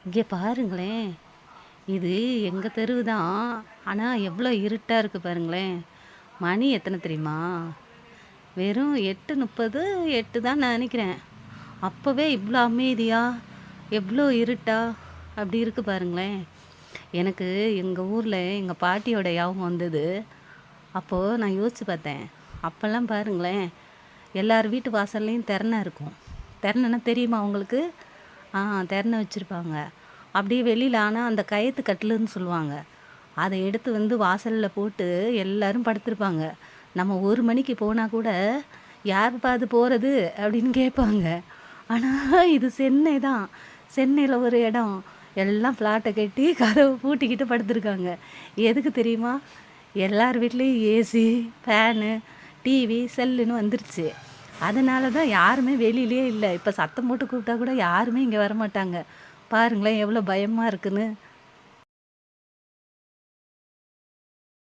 இங்கே பாருங்களேன். இது எங்க தெருவு தான். ஆனா எவ்வளோ இருட்டா இருக்கு பாருங்களேன். மணி எத்தனை தெரியுமா? வெறும் 8:30, 8 தான் நெனைக்கிறேன். அப்பவே இவ்ளோ அமைதியா, எவ்ளோ இருட்டா அப்படி இருக்கு பாருங்களேன். எனக்கு எங்க ஊர்ல எங்க பாட்டியோட ஞாபகம் வந்தது. அப்போ நான் யோசிச்சு பார்த்தேன். அப்பல்லாம் பாருங்களேன், எல்லார் வீட்டு வாசல்லையும் தெறன இருக்கும். தெறனன்னா தெரியுமா உங்களுக்கு? ஆ தெறன வச்சிருப்பாங்க. அப்படியே வெளியில ஆனா அந்த கயத்து கட்டிலுன்னு சொல்லுவாங்க. அத எடுத்து வந்து வாசல்ல போட்டு எல்லாரும் படுத்திருப்பாங்க. நம்ம 1 மணிக்கு போனா கூட, "யாருப்பா அது போறது?" அப்படின்னு கேட்பாங்க. ஆனா இது சென்னை தான். சென்னையில ஒரு இடம். எல்லாம் ஃப்ளாட்ட கட்டி கதவ பூட்டிக்கிட்டு படுத்திருக்காங்க. எதுக்கு தெரியுமா? எல்லார் வீட்லயும் ஏசி, ஃபேனு, டிவி, செல்லுன்னு வந்துருச்சு. அதனால தான் யாருமே வெளியிலயே இல்ல. இப்ப சத்தம் போட்டு கூப்பிட்டா கூட யாருமே இங்க வரமாட்டாங்க. பாருங்களேன் எவ்வளோ பயமா இருக்குன்னு.